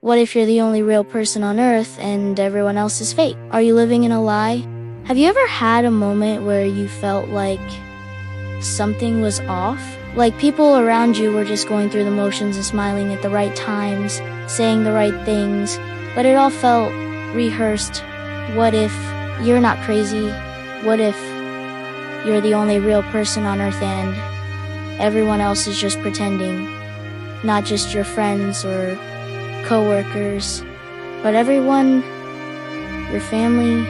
What if you're the only real person on Earth and everyone else is fake? Are you living in a lie? Have you ever had a moment where you felt like something was off? Like people around you were just going through the motions and smiling at the right times, saying the right things, but it all felt rehearsed. What if you're not crazy? What if you're the only real person on Earth and everyone else is just pretending? Not just your friends or co-workers, but everyone, your family,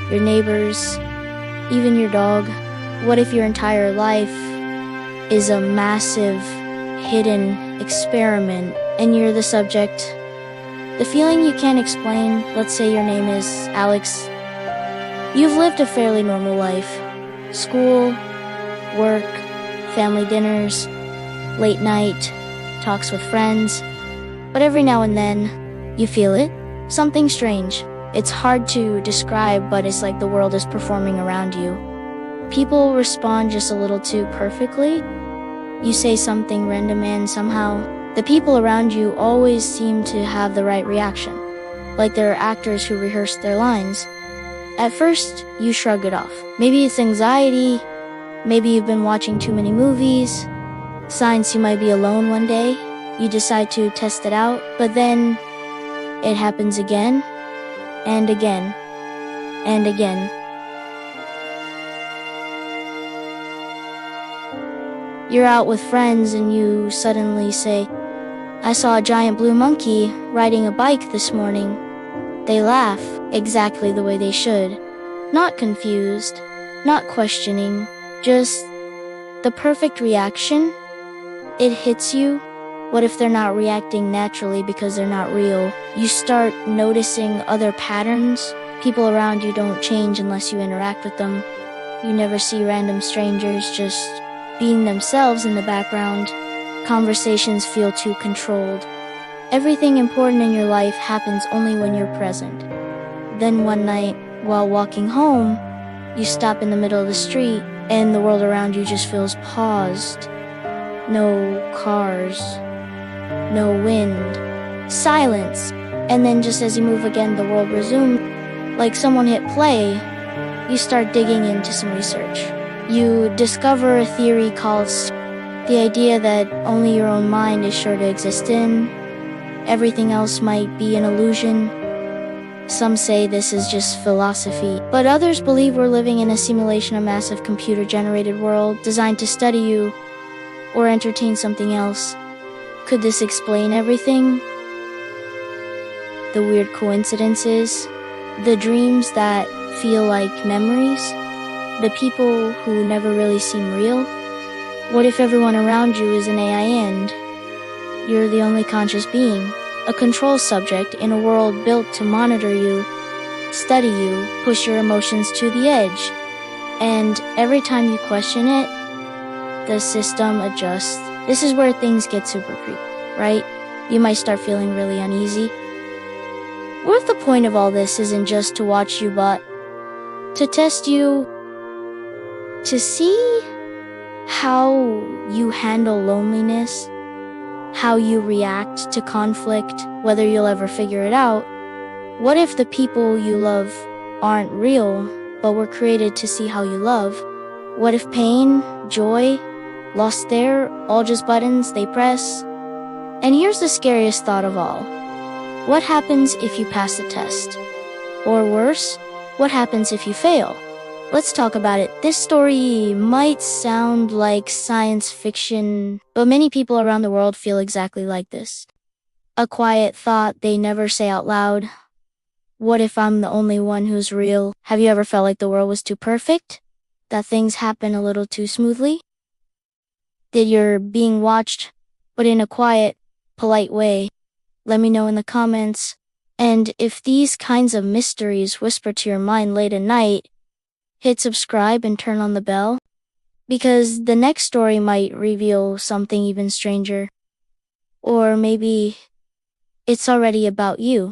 your neighbors, even your dog. What if your entire life is a massive hidden experiment and you're the subject? The feeling you can't explain. Let's say your name is Alex. You've lived a fairly normal life. School, work, family dinners, late night, talks with friends. But every now and then, you feel it. Something strange. It's hard to describe, but it's like the world is performing around you. People respond just a little too perfectly. You say something random and somehow, the people around you always seem to have the right reaction. Like they're actors who rehearse their lines. At first, you shrug it off. Maybe it's anxiety. Maybe you've been watching too many movies. Signs you might be alone one day. You decide to test it out, but then it happens again, and again, and again. You're out with friends and you suddenly say, "I saw a giant blue monkey riding a bike this morning." They laugh exactly the way they should. Not confused, not questioning, just the perfect reaction. It hits you. What if they're not reacting naturally because they're not real? You start noticing other patterns. People around you don't change unless you interact with them. You never see random strangers just being themselves in the background. Conversations feel too controlled. Everything important in your life happens only when you're present. Then one night, while walking home, you stop in the middle of the street and the world around you just feels paused. No cars. No wind, silence, and then just as you move again, the world resumes. Like someone hit play, you start digging into some research. You discover a theory called the idea that only your own mind is sure to exist in. Everything else might be an illusion. Some say this is just philosophy, but others believe we're living in a simulation, a massive computer-generated world designed to study you or entertain something else. Could this explain everything? The weird coincidences, the dreams that feel like memories, the people who never really seem real. What if everyone around you is an AI and you're the only conscious being, a control subject in a world built to monitor you, study you, push your emotions to the edge, and every time you question it, the system adjusts. This is where things get super creepy, right? You might start feeling really uneasy. What if the point of all this isn't just to watch you, but to test you, to see how you handle loneliness, how you react to conflict, whether you'll ever figure it out? What if the people you love aren't real, but were created to see how you love? What if pain, joy, lost there, all just buttons they press? And here's the scariest thought of all. What happens if you pass the test? Or worse, what happens if you fail? Let's talk about it. This story might sound like science fiction, but many people around the world feel exactly like this. A quiet thought they never say out loud. What if I'm the only one who's real? Have you ever felt like the world was too perfect? That things happen a little too smoothly? That you're being watched, but in a quiet, polite way? Let me know in the comments. And if these kinds of mysteries whisper to your mind late at night, hit subscribe and turn on the bell, because the next story might reveal something even stranger. Or maybe it's already about you.